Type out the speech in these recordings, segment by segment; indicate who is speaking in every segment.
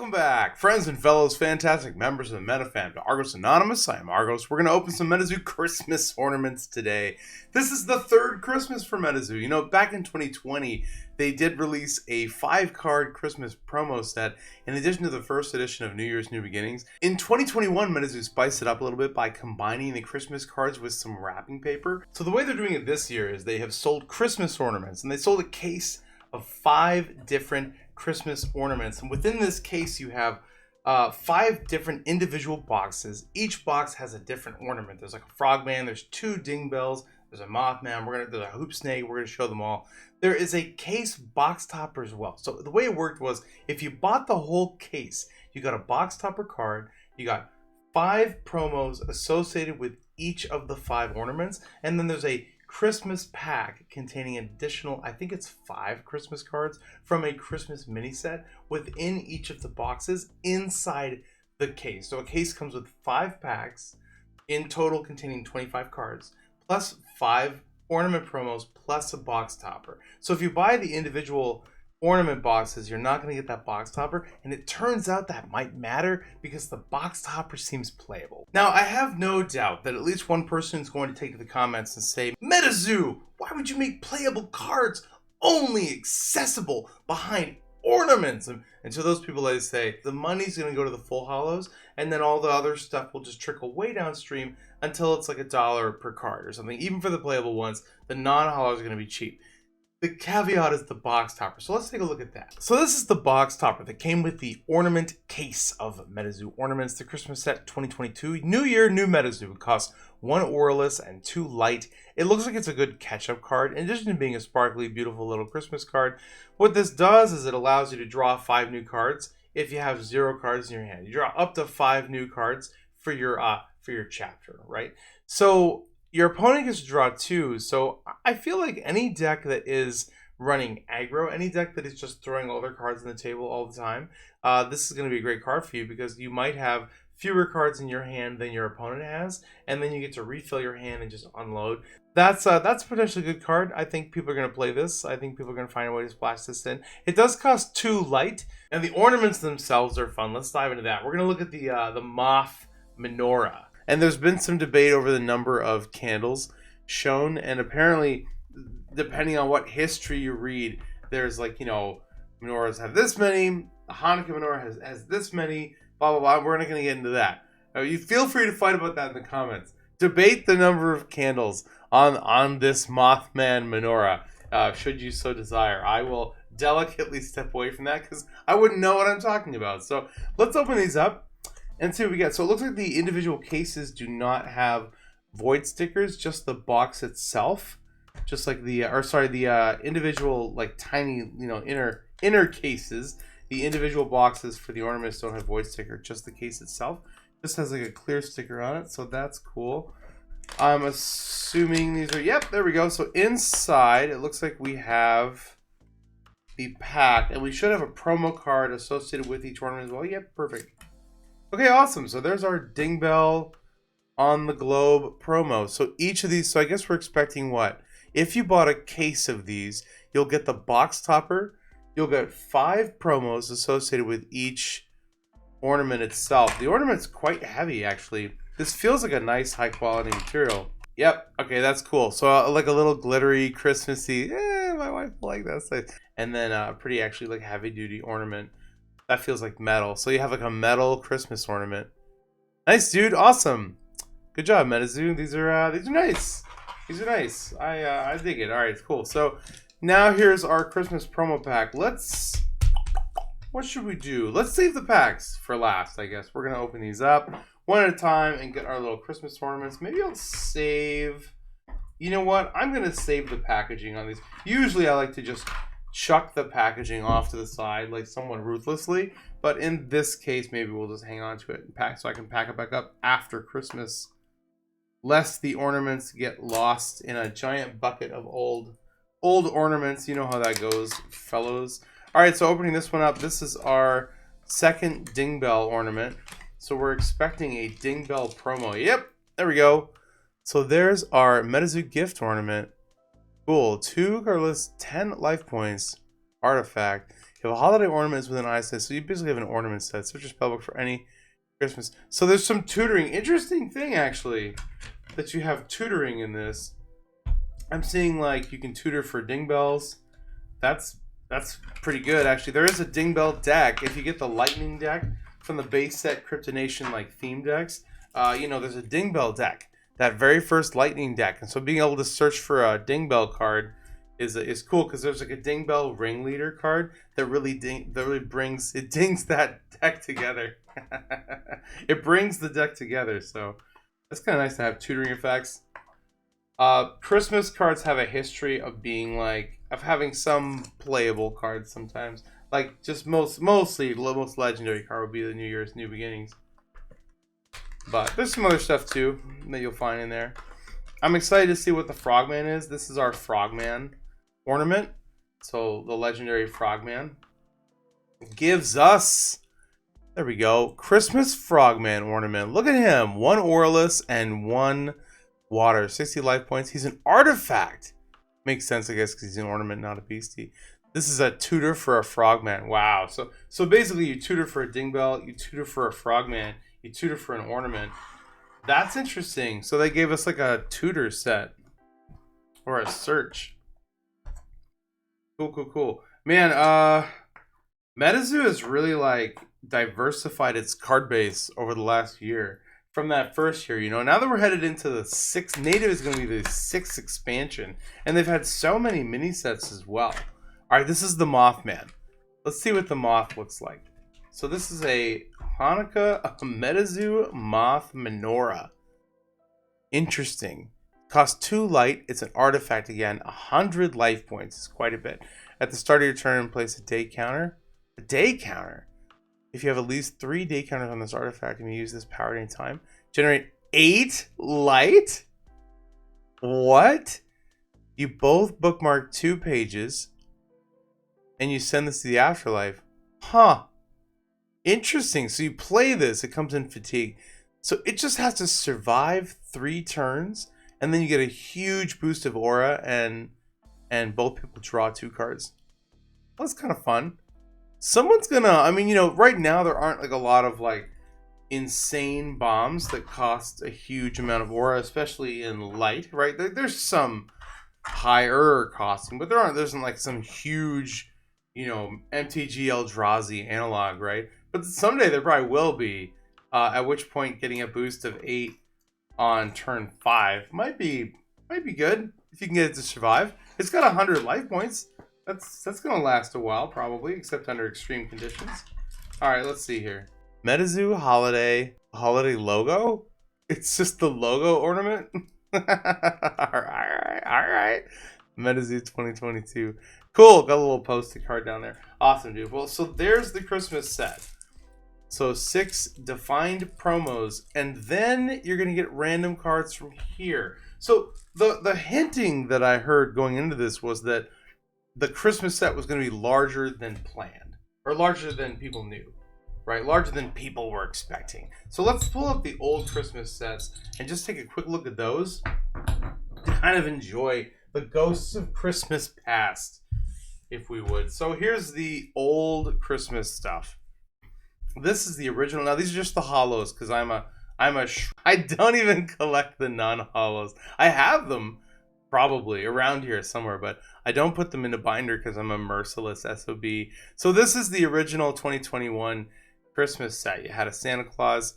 Speaker 1: Welcome back, friends and fellows, fantastic members of the Meta fam, to Argos Anonymous. I am Argos. We're going to open some MetaZoo Christmas ornaments today. This is the third Christmas for MetaZoo. You know, back in 2020, they did release a 5-card Christmas promo set in addition to the first edition of New Year's New Beginnings. In 2021, MetaZoo spiced it up a little bit by combining the Christmas cards with some wrapping paper. So the way they're doing it this year is they have sold Christmas ornaments, and they sold a case of 5 different Christmas ornaments, and within this case you have 5 different individual boxes. Each box has a different ornament. There's like a frogman, there's 2 ding bells, there's a mothman, there's a hoop snake. We're gonna show them all. There is a case box topper as well. So the way it worked was, if you bought the whole case, you got a box topper card, you got 5 promos associated with each of the 5 ornaments, and then there's a Christmas pack containing additional, I think it's 5 Christmas cards from a Christmas mini set within each of the boxes inside the case. So a case comes with 5 packs in total containing 25 cards plus 5 ornament promos plus a box topper. So if you buy the individual ornament boxes, you're not going to get that box topper, and it turns out that might matter because the box topper seems playable. Now, I have no doubt that at least one person is going to take to the comments and say, MetaZoo, why would you make playable cards only accessible behind ornaments? And to those people, I say the money's going to go to the full hollows, and then all the other stuff will just trickle way downstream until it's like $1 per card or something. Even for the playable ones, the non-hollows are going to be cheap. The caveat is the box topper. So let's take a look at that. So this is the box topper that came with the ornament case of MetaZoo Ornaments, the Christmas set 2022. New year, new MetaZoo. It costs 1 auraless and 2 light. It looks like it's a good catch-up card, in addition to being a sparkly, beautiful little Christmas card. What this does is it allows you to draw 5 new cards if you have 0 cards in your hand. You draw up to 5 new cards for your chapter, right? So your opponent gets to draw 2, so I feel like any deck that is running aggro, any deck that is just throwing all their cards on the table all the time, this is going to be a great card for you, because you might have fewer cards in your hand than your opponent has, and then you get to refill your hand and just unload. That's a potentially good card. I think people are going to play this. I think people are going to find a way to splash this in. It does cost 2 light, and the ornaments themselves are fun. Let's dive into that. We're going to look at the moth menorah. And there's been some debate over the number of candles shown, and apparently, depending on what history you read, there's like, you know, menorahs have this many, a Hanukkah menorah has this many, blah, blah, blah. We're not going to get into that. You feel free to fight about that in the comments. Debate the number of candles on this Mothman menorah, should you so desire. I will delicately step away from that because I wouldn't know what I'm talking about. So let's open these up and see what we get. So it looks like the individual cases do not have void stickers, just the box itself. Just like the individual, like, tiny, you know, inner cases. The individual boxes for the ornaments don't have void sticker, just the case itself. This has like a clear sticker on it, so that's cool. I'm assuming these are, yep, there we go. So inside, it looks like we have the pack, and we should have a promo card associated with each ornament as well. Yep, perfect. Okay, awesome. So there's our Ding Bell on the Globe promo. So each of these, so I guess we're expecting what? If you bought a case of these, you'll get the box topper. You'll get 5 promos associated with each ornament itself. The ornament's quite heavy, actually. This feels like a nice, high-quality material. Yep, okay, that's cool. So like a little glittery, Christmassy, my wife will like that size. And then a pretty, actually, like, heavy-duty ornament. That feels like metal. So you have like a metal Christmas ornament. Nice, dude. Awesome. Good job, MetaZoo. These are nice. These are nice. I dig it. All right, cool. So now here's our Christmas promo pack. What should we do? Let's save the packs for last, I guess. We're going to open these up one at a time and get our little Christmas ornaments. Maybe I'll save. You know what? I'm going to save the packaging on these. Usually I like to just chuck the packaging off to the side like somewhat ruthlessly, but in this case maybe we'll just hang on to it and pack, so I can pack it back up after Christmas, lest the ornaments get lost in a giant bucket of old ornaments. You know how that goes, fellows. All right, so opening this one up, this is our second Ding Bell ornament, so we're expecting a Ding Bell promo. Yep, there we go. So there's our MetaZoo gift ornament. Cool. 2 colorless, 10 life points artifact. You have a holiday ornaments with an eye set. So you basically have an ornament set. Search your spellbook for any Christmas. So there's some tutoring. Interesting thing, actually, that you have tutoring in this. I'm seeing like you can tutor for ding bells. That's pretty good, actually. There is a ding bell deck. If you get the lightning deck from the base set Cryptonation like theme decks, there's a ding bell deck. That very first lightning deck. And so being able to search for a ding bell card is cool, because there's like a ding bell ringleader card that really dings that deck together. It brings the deck together, so that's kind of nice to have tutoring effects. Christmas cards have a history of being of having some playable cards sometimes. Like just mostly the most legendary card would be the New Year's New Beginnings. But there's some other stuff too that you'll find in there. I'm excited to see what the Frogman is. This is our Frogman ornament. So the legendary Frogman gives us, there we go, Christmas Frogman ornament. Look at him. 1 auraless and 1 water. 60 life points. He's an artifact. Makes sense, I guess, because he's an ornament, not a beastie. This is a tutor for a Frogman. Wow. So basically you tutor for a dingbell, you tutor for a Frogman, you tutor for an ornament. That's interesting. So they gave us like a tutor set. Or a search. Cool. Man, MetaZoo has really diversified its card base over the last year. From that first year, now that we're headed into the 6th, native is going to be the 6th expansion, and they've had so many mini sets as well. All right, this is the Mothman. Let's see what the moth looks like. So this is a Hanukkah MetaZoo Moth Menorah. Interesting. Costs 2 light. It's an artifact again. 100 life points. It's quite a bit. At the start of your turn, place a day counter. A day counter. If you have at least 3 day counters on this artifact and you use this power at any time, generate 8 light? What? You both bookmark 2 pages and you send this to the afterlife. Huh. Interesting. So you play this, it comes in fatigue. So it just has to survive 3 turns, and then you get a huge boost of aura, and both people draw 2 cards. Well, that's kind of fun. Someone's gonna, right now there aren't a lot of insane bombs that cost a huge amount of aura, especially in light, right? There's some higher costing, but there isn't some huge, MTG Eldrazi analog, right? But someday there probably will be, at which point getting a boost of 8 on turn 5 might be good if you can get it to survive. It's got 100 life points. That's gonna last a while, probably, except under extreme conditions. All right, let's see here. MetaZoo holiday logo. It's just the logo ornament. all right. MetaZoo 2022. Cool. Got a little post-it card down there. Awesome, dude. Well, so there's the Christmas set. So 6 defined promos, and then you're gonna get random cards from here. So the hinting that I heard going into this was that the Christmas set was going to be larger than planned, or larger than people knew, right? Larger than people were expecting. So let's pull up the old Christmas sets and just take a quick look at those to kind of enjoy the ghosts of Christmas past, if we would. So here's the old Christmas stuff. This is the original. Now these are just the hollows, because I don't even collect the non-hollows. I have them probably around here somewhere, but I don't put them in a binder because I'm a merciless SOB. So this is the original 2021 Christmas set. You had a Santa Claus,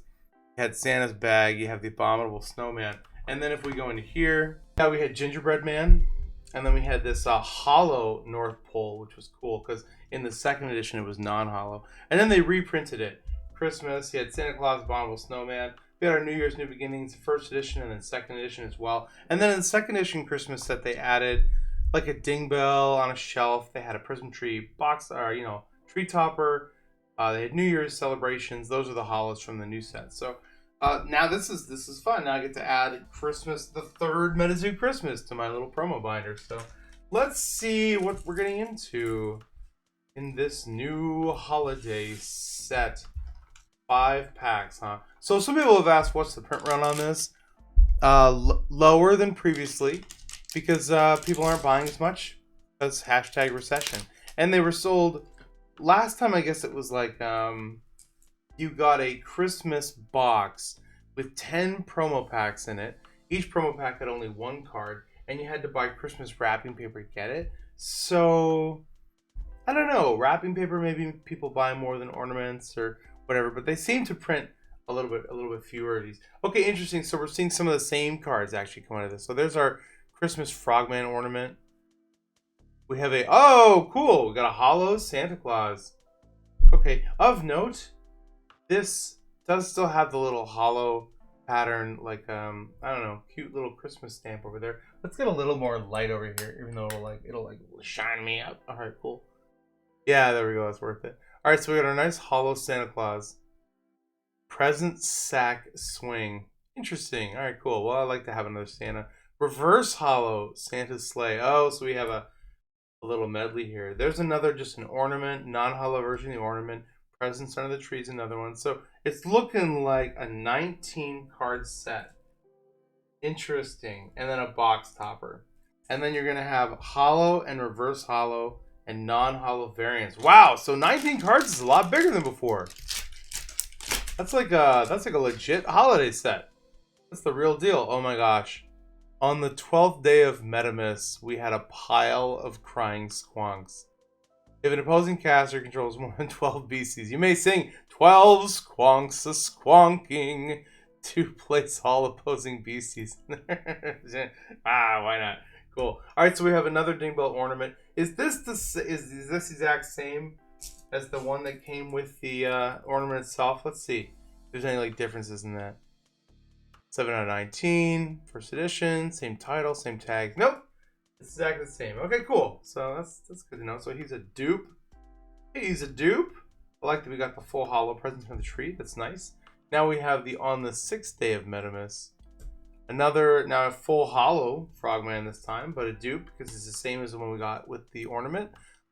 Speaker 1: you had Santa's bag, you have the abominable snowman. And then if we go into here, now we had Gingerbread Man, and then we had this hollow North Pole, which was cool because in the second edition it was non-hollow. And then they reprinted it. Christmas, you had Santa Claus, abominable snowman. We had our New Year's New Beginnings, first edition, and then second edition as well. And then in the second edition Christmas set, they added a ding bell on a shelf. They had a Prism Tree box, or tree topper. They had New Year's celebrations. Those are the hollows from the new set. So now this is fun. Now I get to add Christmas, the 3rd MetaZoo Christmas, to my little promo binder. So let's see what we're getting into in this new holiday set. 5 packs, huh? So some people have asked, what's the print run on this? Lower than previously, because people aren't buying as much. That's #recession. And they were sold last time I guess it was like you got a Christmas box with 10 promo packs in it. Each promo pack had only one card, and you had to buy Christmas wrapping paper to get it. So I don't know, wrapping paper maybe people buy more than ornaments or whatever, but they seem to print a little bit fewer of these. Okay, interesting. So we're seeing some of the same cards actually come out of this. So there's our Christmas Frogman ornament. We have a cool. We got a hollow Santa Claus. Okay, of note, this does still have the little hollow pattern, like I don't know, cute little Christmas stamp over there. Let's get a little more light over here, even though it'll shine me up. All right, cool. Yeah, there we go. That's worth it. All right, so we got our nice hollow Santa Claus. Present sack swing. Interesting. All right, cool. Well, I like to have another Santa. Reverse hollow Santa's sleigh. Oh, so we have a little medley here. There's another, just an ornament, non-hollow version of the ornament. Presents under the trees, another one. So it's looking like a 19 card set. Interesting. And then a box topper. And then you're going to have hollow and reverse hollow and non-hollow variants. Wow, so 19 cards is a lot bigger than before. That's like a legit holiday set. That's the real deal. Oh my gosh. On the 12th day of Metamus, we had a pile of crying squonks. If an opposing caster controls more than 12 beasties, you may sing 12 squonks a-squonking to place all opposing beasties. Why not? Cool. All right, so we have another Dingbell ornament. Is this exact same as the one that came with the ornament itself? Let's see if there's any differences in that. 7 out of 19, first edition, same title, same tag. Nope, it's exactly the same. Okay, cool. So that's good to know. So he's a dupe. Hey, he's a dupe. I like that we got the full hollow present from the tree. That's nice. Now we have the on the 6th day of Metamus. Another, now a full hollow Frogman this time, but a dupe because it's the same as the one we got with the ornament.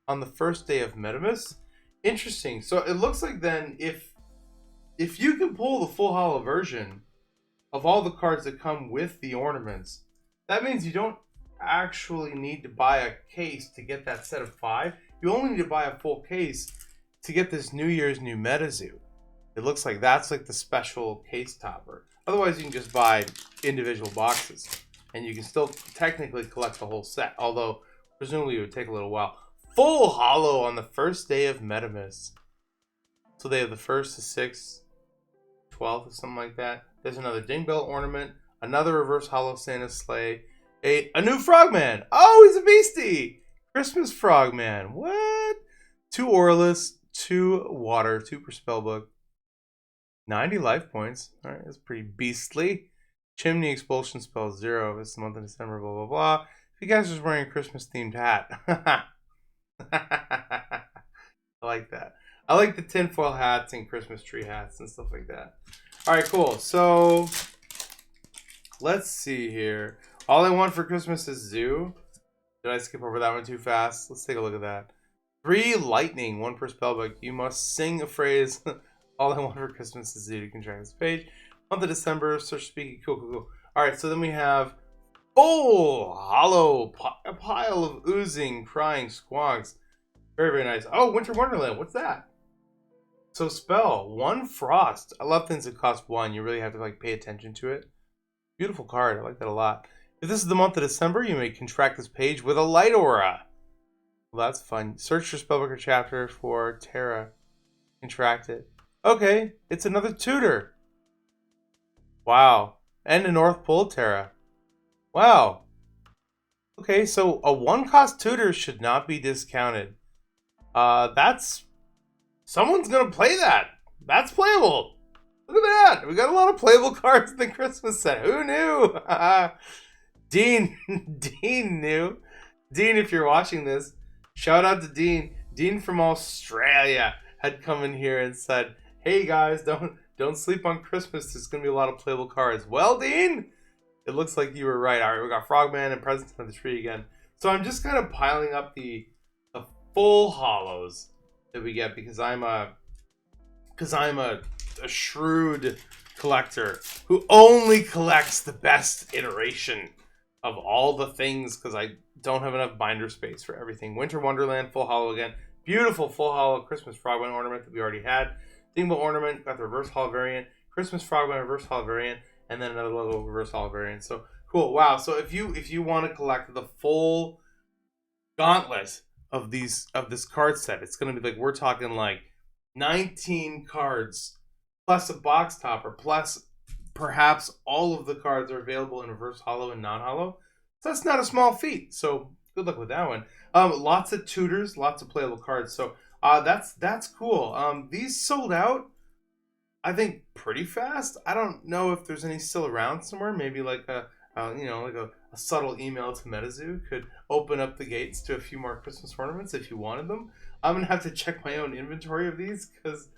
Speaker 1: On the 1st day of Metamus. Interesting. So it looks like then if you can pull the full hollow version of all the cards that come with the ornaments, that means you don't actually need to buy a case to get that set of 5. You only need to buy a full case to get this New Year's new MetaZoo. It looks like that's like the special case topper. Otherwise, you can just buy individual boxes, and you can still technically collect the whole set, although presumably it would take a little while. Full hollow on the 1st day of Metamus. So they have the 1st, the 6th, 12th, or something like that. There's another Dingbell ornament, another reverse hollow Santa sleigh, a new Frogman. Oh, he's a beastie! Christmas Frogman. What? 2 Aurelus, 2 water, 2 per spellbook. 90 life points. All right, that's pretty beastly. Chimney expulsion spell 0. It's the month of December, blah, blah, blah. If you guys are just wearing a Christmas themed hat. I like that. I like the tinfoil hats and Christmas tree hats and stuff like that. All right, cool. So let's see here. All I want for Christmas is Zoo. Did I skip over that one too fast? Let's take a look at that. 3 lightning, 1 per spellbook. You must sing a phrase. All I want for Christmas is Zoo to contract this page. Month of December, search speaking. Cool. All right, so then we have full hollow, a pile of oozing, crying squonks. Very, very nice. Oh, Winter Wonderland. What's that? So spell 1 frost. I love things that cost 1. You really have to pay attention to it. Beautiful card. I like that a lot. If this is the month of December, you may contract this page with a light aura. Well, that's fun. Search your spellbook or chapter for Terra. Contract it. Okay, it's another tutor. Wow. And a North Pole Terra. Wow. Okay, so a 1-cost tutor should not be discounted. That's... Someone's gonna play that. That's playable. Look at that. We got a lot of playable cards in the Christmas set. Who knew? Dean knew. Dean, if you're watching this, shout out to Dean. Dean from Australia had come in here and said, "Hey guys, don't sleep on Christmas. There's gonna be a lot of playable cards." Well, Dean, it looks like you were right. All right, we got Frogman and Presents on the Tree again. So I'm just kind of piling up the full hollows that we get because I'm a shrewd collector who only collects the best iteration of all the things because I don't have enough binder space for everything. Winter Wonderland, full hollow again. Beautiful full hollow Christmas Frogman ornament that we already had. Dingable ornament, got the reverse hollow variant. Christmas Frogman reverse hollow variant, and then another little reverse hollow variant. So cool. Wow. So if you want to collect the full gauntlet of this card set, it's gonna be like, we're talking like 19 cards plus a box topper plus perhaps all of the cards are available in reverse hollow and non-hollow. So that's not a small feat. So good luck with that one. Lots of tutors, lots of playable cards. So that's cool. These sold out, I think, pretty fast. I don't know if there's any still around somewhere. Maybe like a subtle email to MetaZoo could open up the gates to a few more Christmas ornaments if you wanted them. I'm gonna have to check my own inventory of these because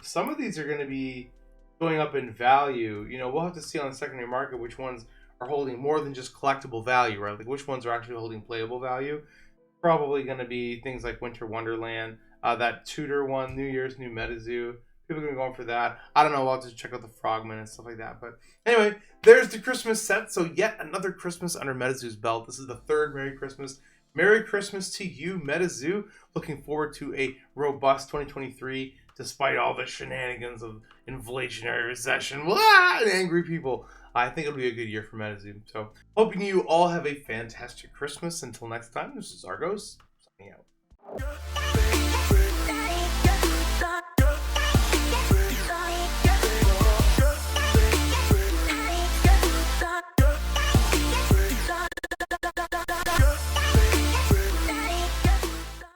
Speaker 1: some of these are gonna be going up in value. We'll have to see on the secondary market which ones are holding more than just collectible value, right? Like which ones are actually holding playable value. Probably going to be things like Winter Wonderland, that Tudor one, New Year's New MetaZoo. People are going to go for that. I don't know. I'll just check out the Frogman and stuff like that. But anyway, there's the Christmas set. So yet another Christmas under MetaZoo's belt. This is the third Merry Christmas. Merry Christmas to you, MetaZoo. Looking forward to a robust 2023 despite all the shenanigans of inflationary recession and angry people. I think it'll be a good year for MetaZoo. So hoping you all have a fantastic Christmas. Until next time, this is Argos, signing out.